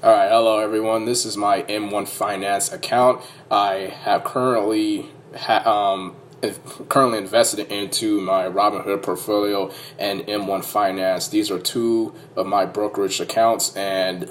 All right, hello everyone. This is my M1 Finance account. I have currently invested into my Robinhood portfolio and M1 Finance. These are two of my brokerage accounts, and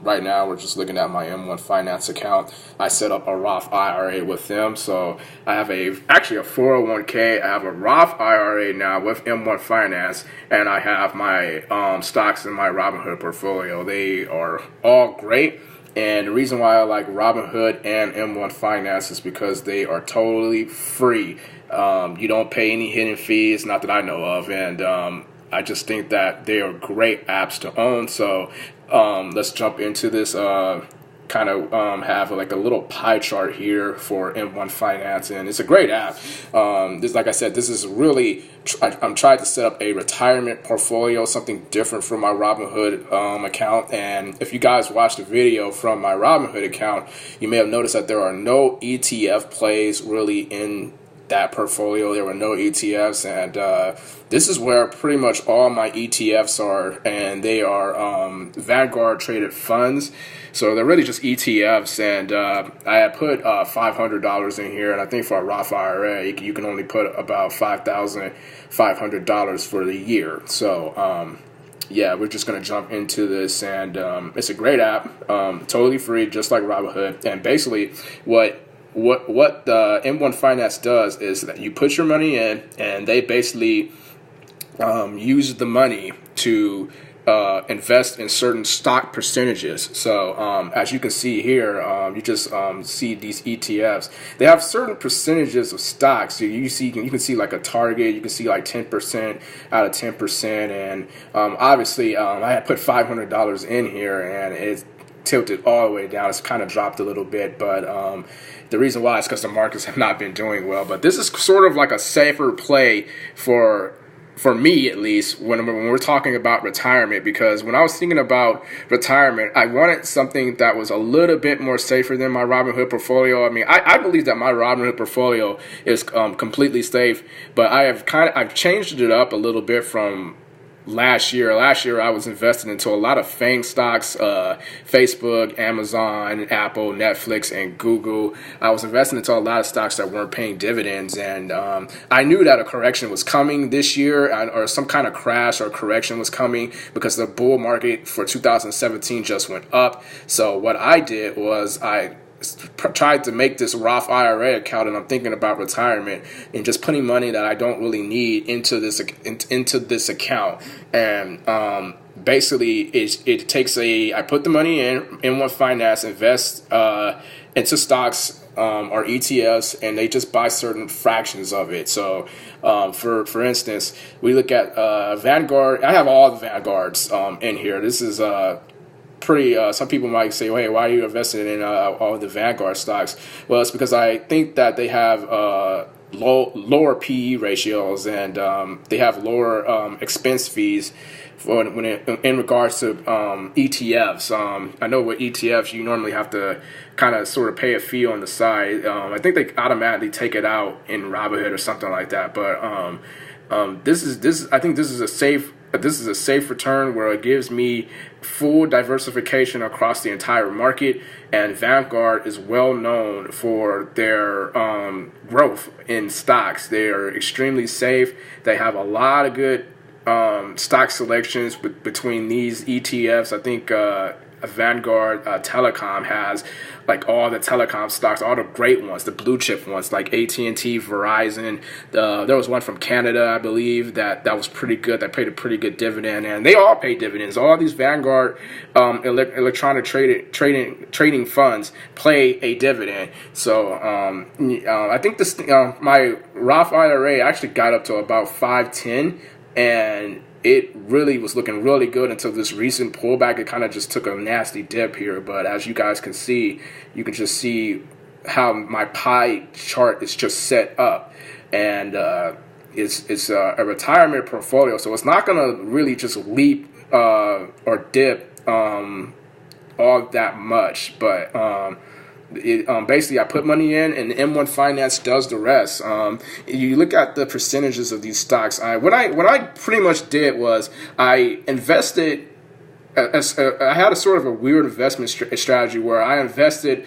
right now we're just looking at my M1 Finance account. I set up a Roth IRA with them, so I have actually a 401k. I have a Roth IRA now with M1 Finance, and I have my stocks in my Robinhood portfolio. They are all great. And the reason why I like Robinhood and M1 Finance is because they are totally free. You don't pay any hidden fees, not that I know of, and I just think that they are great apps to own. So let's jump into this. Have like a little pie chart here for M1 Finance, and it's a great app. Like I said, this is really I'm trying to set up a retirement portfolio, something different from my Robinhood account. And if you guys watched the video from my Robinhood account, you may have noticed that there are no ETF plays really in that portfolio. There were no ETFs, and this is where pretty much all my ETFs are, and they are Vanguard traded funds. So they're really just ETFs, and I had put $500 in here, and I think for a Roth IRA, you can only put about $5,500 for the year. So yeah, we're just going to jump into this, and it's a great app, totally free, just like Robinhood. And basically what the M1 Finance does is that you put your money in, and they basically use the money to invest in certain stock percentages. So as you can see here, you just see these ETFs. They have certain percentages of stocks. So you can see like a target. You can see like 10% out of 10%, and obviously I had put $500 in here, and it's tilted all the way down. It's kind of dropped a little bit, but the reason why is because the markets have not been doing well. But this is sort of like a safer play for me, at least, when we're talking about retirement, because when I was thinking about retirement, I wanted something that was a little bit more safer than my Robinhood portfolio. I mean, I believe that my Robinhood portfolio is completely safe, but I've changed it up a little bit from last year. I was invested into a lot of FANG stocks, Facebook, Amazon, Apple, Netflix, and Google. I was investing into a lot of stocks that weren't paying dividends, and I knew that a correction was coming this year, or some kind of crash or correction was coming, because the bull market for 2017 just went up. So what I did was I tried to make this Roth IRA account, and I'm thinking about retirement and just putting money that I don't really need into this account. And basically, it takes I put the money in one finance, invest into stocks or ETFs, and they just buy certain fractions of it. So for instance, we look at Vanguard. I have all the Vanguards in here. This is pretty. Some people might say, "Hey, why are you investing in all the Vanguard stocks?" Well, it's because I think that they have lower PE ratios, and they have lower expense fees in regards to ETFs. I know with ETFs, you normally have to kind of sort of pay a fee on the side. I think they automatically take it out in Robinhood or something like that. But this is I think this is a safe return where it gives me full diversification across the entire market. And Vanguard is well known for their growth in stocks. They are extremely safe. They have a lot of good stock selections between these ETFs. I think Vanguard Telecom has like all the telecom stocks, all the great ones, the blue chip ones like AT&T, Verizon. There was one from Canada, I believe, that was pretty good. That paid a pretty good dividend, and they all pay dividends. All these Vanguard electronic trading funds pay a dividend. So I think this my Roth IRA actually got up to about 510, and it really was looking really good until this recent pullback. It kind of just took a nasty dip here. But as you guys can see, you can just see how my pie chart is just set up. And it's a retirement portfolio. So it's not going to really just leap or dip all that much. But basically, I put money in, and M1 Finance does the rest. You look at the percentages of these stocks. What I pretty much did was I invested I had a sort of a weird investment strategy where I invested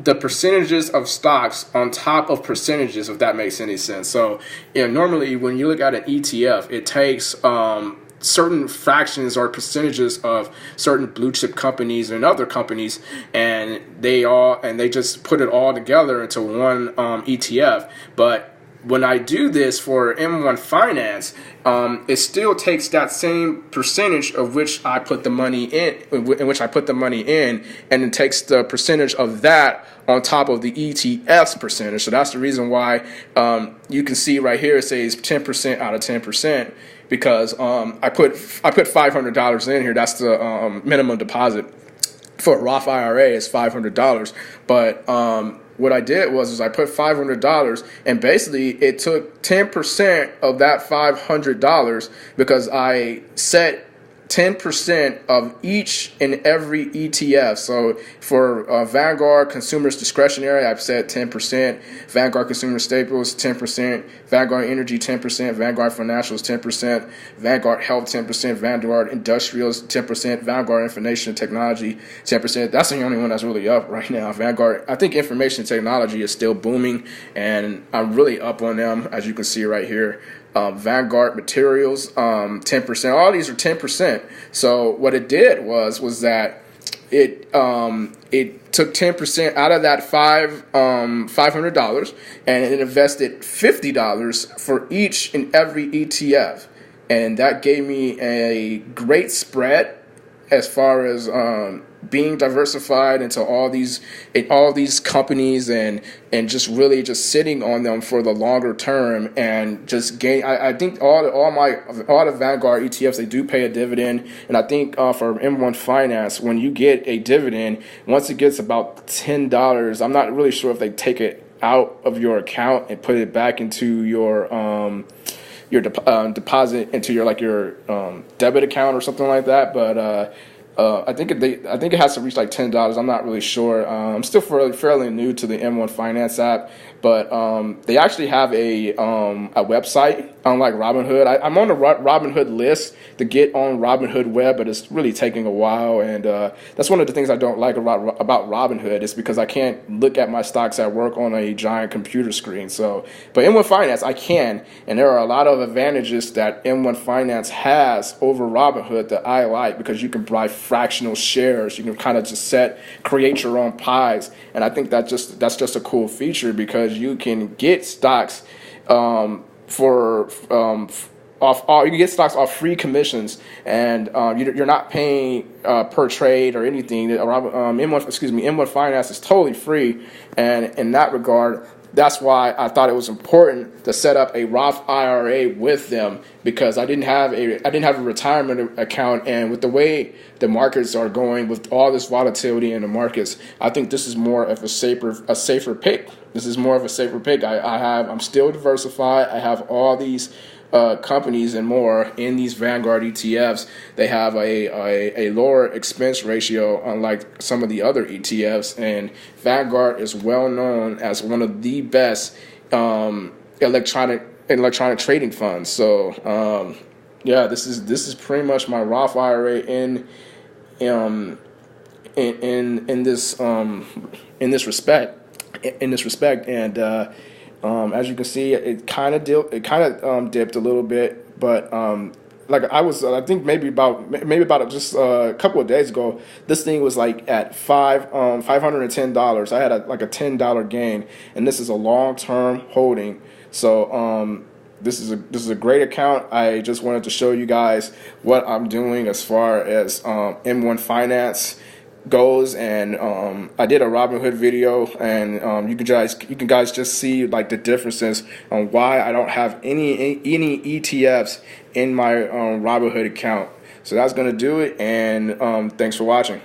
the percentages of stocks on top of percentages, if that makes any sense. So, normally when you look at an ETF, it takes certain fractions or percentages of certain blue chip companies and other companies, and they just put it all together into one ETF. But when I do this for M1 Finance, it still takes that same percentage of which I put the money in, and it takes the percentage of that on top of the ETF's percentage. So that's the reason why you can see right here it says 10% out of 10%, because I put $500 in here. That's the minimum deposit for a Roth IRA is $500, but what I did was I put $500, and basically it took 10% of that $500 because I set 10% of each and every ETF. So for Vanguard Consumers Discretionary, I've set 10%, Vanguard Consumer Staples 10%, Vanguard Energy 10%, Vanguard Financials 10%, Vanguard Health 10%, Vanguard Industrials 10%, Vanguard Information Technology 10%. That's the only one that's really up right now. Vanguard, I think information technology is still booming, and I'm really up on them, as you can see right here. Vanguard Materials, 10%. All these are 10%. So what it did was that it took 10% out of that $500, and it invested $50 for each and every ETF, and that gave me a great spread as far as being diversified into all these companies, and just really just sitting on them for the longer term, and just gain. I think all the Vanguard ETFs, they do pay a dividend, and I think for M1 Finance, when you get a dividend, once it gets about $10, I'm not really sure if they take it out of your account and put it back into your deposit into your debit account or something like that, but I think it has to reach like $10. I'm not really sure. I'm still fairly new to the M1 Finance app, but they actually have a website, unlike Robinhood. I'm on the Robinhood list to get on Robinhood Web, but it's really taking a while, and that's one of the things I don't like about Robinhood, is because I can't look at my stocks at work on a giant computer screen. So, but M1 Finance I can, and there are a lot of advantages that M1 Finance has over Robinhood that I like, because you can buy fractional shares. You can kind of just create your own pies, and I think that's just a cool feature, because you can get stocks you can get stocks off free commissions, and you're not paying per trade or anything. M1 Finance is totally free, and in that regard, that's why I thought it was important to set up a Roth IRA with them, because I didn't have a retirement account, and with the way the markets are going, with all this volatility in the markets, I think this is more of a safer pick. This is more of a safer pick. I'm still diversified. I have all these companies and more in these Vanguard ETFs. They have a lower expense ratio, unlike some of the other ETFs, and Vanguard is well known as one of the best electronic trading funds. So this is pretty much my Roth IRA in this respect, and as you can see, it kind of dipped a little bit, but I think maybe about just a couple of days ago, this thing was like at $510. I had a $10 gain, and this is a long term holding. So this is a great account. I just wanted to show you guys what I'm doing as far as M1 Finance goes, and I did a Robinhood video, and you can guys just see like the differences on why I don't have any ETFs in my Robinhood account. So that's gonna do it, and thanks for watching.